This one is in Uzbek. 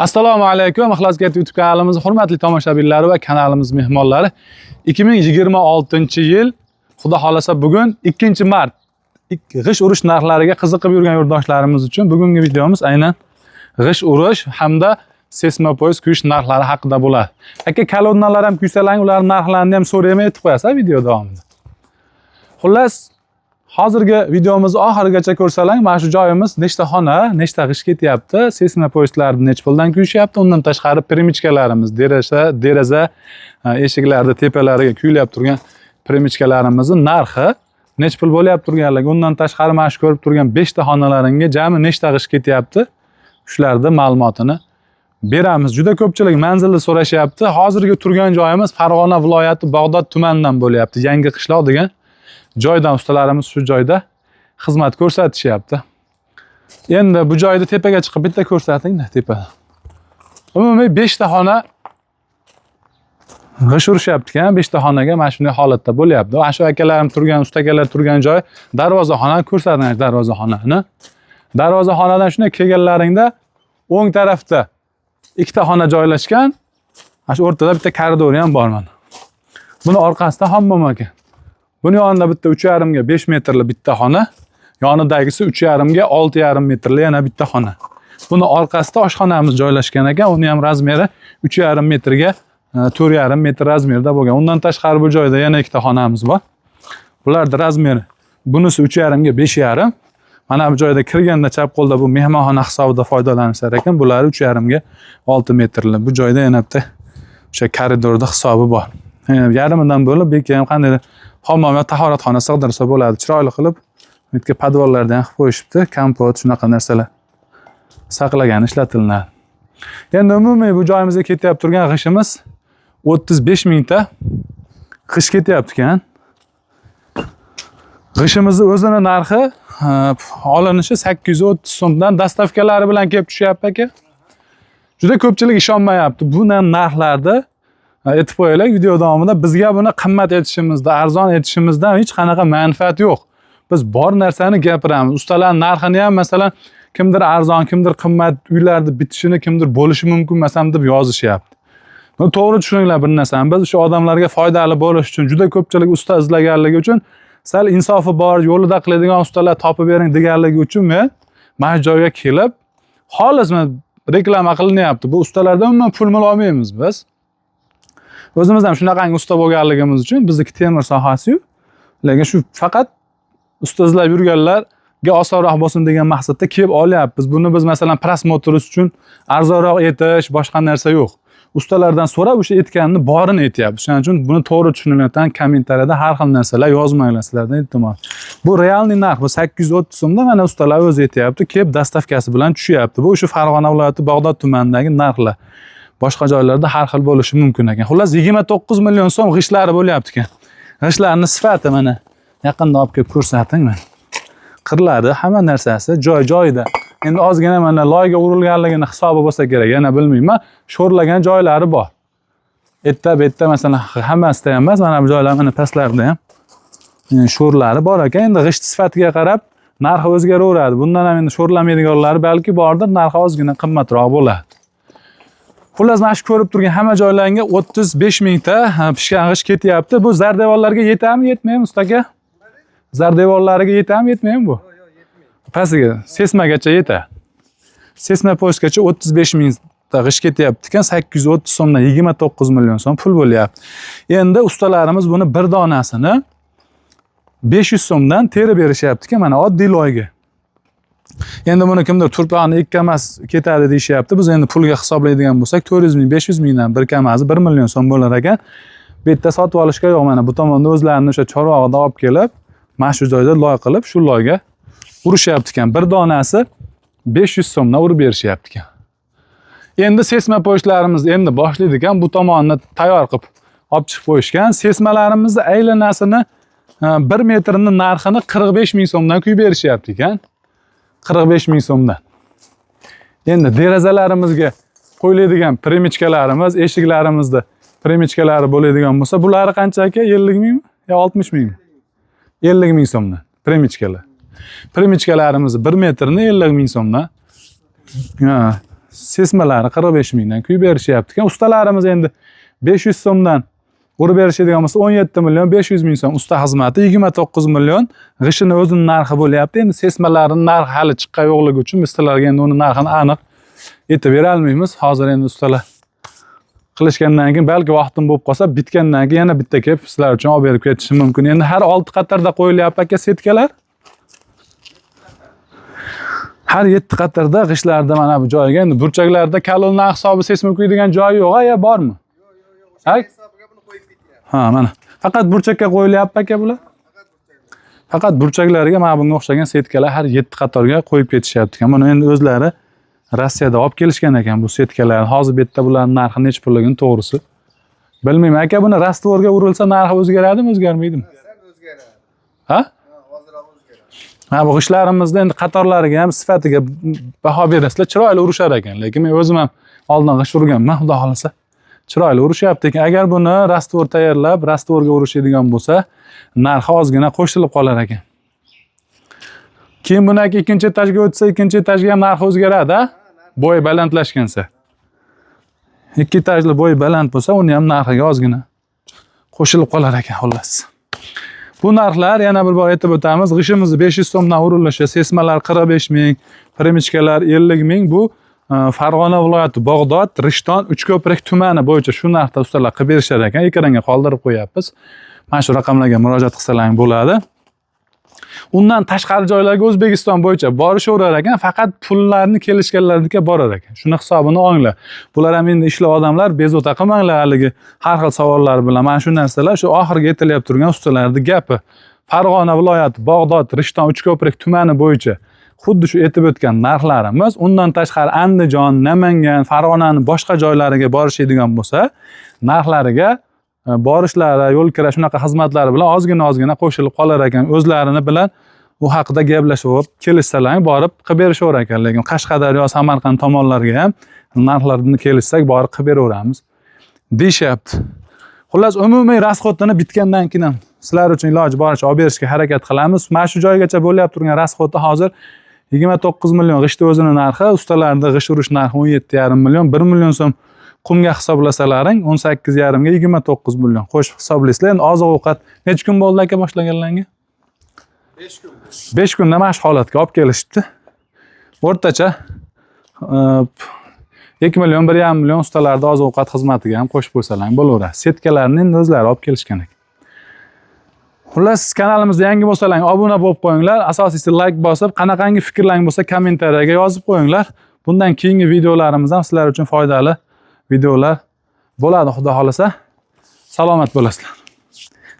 Assalomu alaykum. Ixlosget YouTube kanalimiz hurmatli tomoshabinlari va kanalimiz mehmonlari. 2026-yil, Xudo xolasa bugun 2-mart g'ish urish narxlariga qiziqib yurgan yurtdoshlarimiz uchun bugungi videomiz aynan g'ish urish hamda seysmopoyezd kuyish narxlari haqida bo'ladi. Aka kolonnalar ham kuysalang, ular narxlarini ham so'rayman aytib qo'yasiz video davomida. Xullas, hozirgi videomizni oxirigacha ko'rsalang, mana shu joyimiz nechta xona, nechta g'ish ketyapti, seysmopoyezdlarni nech puldan kuyishyapti, undan tashqari primichkalarimiz, deraza eshiklarda tepalariga kuyilyapti turgan primichkalarimizning narxi nech pul bo'lyapti turganligi, undan tashqari mana shu ko'rib turgan 5 ta xonalaringga jami nechta g'ish ketyapti, shularning ma'lumotini beramiz. Juda ko'pchilik manzilni so'rashyapti. Hozirgi turgan joyimiz Farg'ona viloyati Bag'dod tumanidan bo'lyapti. Yangi qishloq degan joydan ustalarimiz shu joyda xizmat ko'rsatishyapti. Endi bu joyda tepaga chiqib bitta ko'rsating-da tepada. Umumiy 5 ta xona g'ish urishyapti ekan, 5 ta xonaga mana shunday holatda bo'lyapti. Mana shu akalarim turgan, ustakalar turgan joy darvozaxonani ko'rsating, darvozaxonani. Darvozaxonadan shunday kelganlaringda o'ng tarafda 2 ta xona joylashgan. Mana shu o'rtada bitta koridor ham bor mana. Buni orqasida hammom ekan. Buni yonida bitta 3,5 ga 5 metrli bitta xona, yonidagisi 3,5 ga 6,5 metrli yana bitta xona. Buni orqasida oshxonamiz joylashgan ekan, uni ham razmeri 3,5 metrga 4,5 metr razmerda bo'lgan. Undan tashqari bu joyda yana 2 ta xonamiz bor. Bularning razmeri bunisi 3,5 ga 5,5. Mana bu joyda kirganda chap qo'lda bu mehmonxona hisobida foydalanishar ekan, bular 3,5 ga 6 metrli. Bu joyda yana bitta o'sha koridorda hisobi bor. Yarimidan bo'lib bekka ham qanday hammom va tahoratxona sig'dirsa bo'ladi. Chiroyli qilib bu yerga podvollardan ham qilib qo'yishibdi. Kompot shunaqa narsalar saqlagan ishlatiladi. Endi umumiy bu joyimizga ketyapti turgan g'ishimiz 35 mingta g'ish ketyapti ekan. G'ishimizning o'zini narxi olinishi 830 so'mdan dastavkalari bilan kelib tushyapti aka. Juda ko'pchilik ishonmayapti. Bu narxlarda aytib qo'yaylik, video davomida bizga buni qimmat etishimizda, arzon etishimizdan hech qanaqa manfaat yo'q. Biz bor narsani gapiramiz. Ustalar narxini ham masalan kimdir arzon, kimdir qimmat uylarda bitishini, kimdir bo'lishi mumkin masam deb yozishyapti. Buni to'g'ri tushuninglar bir narsani. Biz o'sha odamlarga foydali bo'lish uchun, juda ko'pchilik usta izlaganligi uchun, sal insofi bor, yo'lida qiladigan ustalar topib bering deganligi uchun men mana shu joyga kelib, xolis reklama qilinyapti. Bu ustalardan umuman pul olmaymiz biz. O'zimiz ham shunaqangi usta bo'lganligimiz uchun bizniki temir sohasi-yu, lekin shu faqat usta izlab yurganlarga osonroq bo'lsin degan maqsadda kelib olyapmiz. Buni biz masalan prosmotrimiz uchun arzonroq etish, boshqa narsa yo'q. Ustalardan so'rab o'sha aytganini borini aytyapmiz. Shuning uchun buni to'g'ri tushuniladigan kommentariyada har xil narsalar yozmanglar sizlardan iltimos. Bu realniy narx, bu 830 so'mdan mana ustalar o'zi aytyapti, kelib dastavkasi bilan tushyapti. Bu o'sha Farg'ona viloyati Bag'dod tumanidagi narxlar. Boshqa joylarda har xil bo'lishi mumkin ekan. Xullas 29 million so'm g'ishlari bo'lyapti ekan. G'ishlarning sifati mana yaqinda olib kelib ko'rsating mana. Qirlari, hamma narsasi joy-joyida. Endi ozgina mana loyga urilganligini hisobi bo'lsa kerak, yana bilmayman. Sho'rlagan joylari bor. Etta masalan hammasida ham emas, mana bu joylar mana pastlarda ham sho'rlari bor ekan. Endi g'isht sifatiga qarab narxi o'zgaraveradi. Bundan ham endi sho'rlamaydiganlari balki bordir, narxi ozgina qimmatroq bo'ladi. Xullas, mana shu ko'rib turgan hamma joylarga 35 mingta pishgan g'ish ketyapti. Bu zardevorlarga yetami, yetmaymi ustaga? Zardevorlariga yetami, yetmaymi bu? Pastiga sesmagacha yetadi. Sesma poyezgacha 35 mingta g'ish ketyapti ekan, 830 so'mdan 29 million so'm pul bo'lyapti. Endi ustalarimiz buni bir donasini 500 so'mdan terib berishyapti ekan, mana oddiy loyga. Endi buni kimdir turpoqni ikkamas ketadi deyishyapti. Biz endi pulga hisoblaydigan bo'lsak 400 ming, 500 mingdan bir kamasi 1 million so'm bo'lar ekan. Bu yerda sotib olishga yo'q, mana bu tomonda o'zlarini o'sha chorvog'ida olib kelib, mana shu joyda loy qilib, shu loyga urishyapti ekan. Bir donasi 500 so'mdan urib berishyapti ekan. Endi sesma poyezlarimiz endi boshlaydi ekan, bu tomonni tayyor qilib olib chiqib qo'yishgan. Sesmalarimizni aylanasini 1 metrining narxini 45 ming so'mdan quyib berishyapti ekan. 45 ming so'mdan. Endi derazalarimizga qo'yiladigan primichkalarimiz, eshiklarimizda primichkalari bo'ladigan bo'lsa, bulari qancha aka? 50 mingmi yo 60 mingmi? 50 ming so'mdan primichkalar. Primichkalarimiz 1 metrini 50 ming so'mdan sesmalari 45 mingdan kuyib berishyapti ekan. Ustalarimiz endi 500 so'mdan urib berishadigan bo'lsa 17 million 500 ming so'm usta xizmati 29 million g'ishini o'zining narxi bo'lyapti. Endi sesmalarining narxi hali chiqqan yo'qligi uchun biz sizlarga endi uni narxini aniq aytib bera olmaymiz. Hozir endi ustalar qilishgandan keyin balki vaqtim bo'lib qolsa bitgandan keyin yana bitta kelib sizlar uchun olib berib ketishim mumkin. Endi har 6 qatorda qo'yilyapti aka setkalar. Har 7 qatorda g'ishlarda mana bu joyga endi burchaklarda kalonlar hisobi seysmik quydigan joyi yo'q, ya bormi? Yo'q. Ha, mana. Faqat burchakka qo'yilyapti aka bular. Faqat burchaklariga mana bunga o'xshagan setkalar har 7 qatorga qo'yib ketishyapti ekan. Buni endi o'zlari Rossiyada olib kelishgan ekan bu setkalarni. Hozir bu yerda bularning narxi necha pulligini to'g'risi bilmayman. Aka buni rastvorga urilsa narxi o'zgaradimi, o'zgarmaydimi? O'zgaradi. Ha? Hozirroq o'zgaradi. Ha, bu ishlarimizda endi qatorlariga ham sifatiga baho berasizlar, chiroyli urishar ekan. Lekin men o'zim ham oldin g'ish urganman, xudo xolasa. Chiroyli urishyapti ekan. Agar buni rastvor tayyorlab, rastvorga urishadigan bo'lsa, narxi ozgina qo'shilib qolar ekan. Keyin buni ikkinchi etajga o'tsa, ikkinchi etajga ham narxi o'zgaradi, ha? Bo'y balandlashgansa. 2 etajli bo'y baland bo'lsa, uni ham narxiga ozgina qo'shilib qolar ekan, xullas. Bu narxlar yana bir bor aytib o'tamiz. G'ishimizni 500 so'mdan urilishi, sesmalar 45 ming, primichkalar 50 ming. Bu Farg'ona viloyati Bog'dod, Rishton, Uchko'prik tumani bo'yicha shu narxda ustalar qilib berishar ekan. Ekranga qoldirib qo'yapmiz. Mana shu raqamlarga murojaat qilsalaring bo'ladi. Undan tashqari joylarga O'zbekiston bo'yicha borishaverar ekan, faqat pullarni kelishganlarnikiga borar ekan. Shuni hisobini olinglar. Bular ham endi ishlov odamlar, bezovta qilmanglar haligi har xil savollar bilan. Mana shu narsalar shu oxirgi aytilyapti turgan ustalarning gapi. Farg'ona viloyati Bog'dod, Rishton, Uchko'prik tumani bo'yicha xuddi shu aytib o'tgan narxlarimiz. Undan tashqari Andijon, Namangan, Farg'onaning boshqa joylariga borishadigan bo'lsa, narxlariga borishlari, yo'l kira shunaqa xizmatlari bilan ozgina qo'shilib qolar ekan. O'zlarini bilan u haqida gaplashib, kelishsalaring borib qilib berishaver ekan. Lekin Qashqadaryo, Samarqand tomonlarga ham narxlarni kelishsak borib qilib beraveramiz deyishyapti. Xullas, umumiy rasxodini bitgandan keyin ham sizlar uchun iloji boricha olib berishga harakat qilamiz. Mana shu joygacha bo'lyapti turgan rasxodda hozir 29 million g'ishni o'zining narxi, ustalarda g'ish urish narxi 17,5 million, 1 million so'm qumga hisoblasalaring 18,5 ga 29 million qo'shib hisoblaysizlar. Endi oziq-ovqat necha kun bo'ldi aka boshlaganlarga? 5 kun. 5 kunda mana shu holatga olib kelishibdi. O'rtacha 2 million 1,5 million ustalarda oziq-ovqat xizmatiga ham qo'shib qo'ysalang bo'laveradi. Setkalarni endi o'zlari olib kelishgan ekan. Xullas, kanalimizga yangi bo'lsalang obuna bo'lib qo'yinglar. Asosiysi like bosib, qanaqangi fikrlaring bo'lsa kommentariyaga yozib qo'yinglar. Bundan keyingi videolarimiz ham sizlar uchun foydali videolar bo'ladi, xudo xolasa. Salomat bo'lasizlar.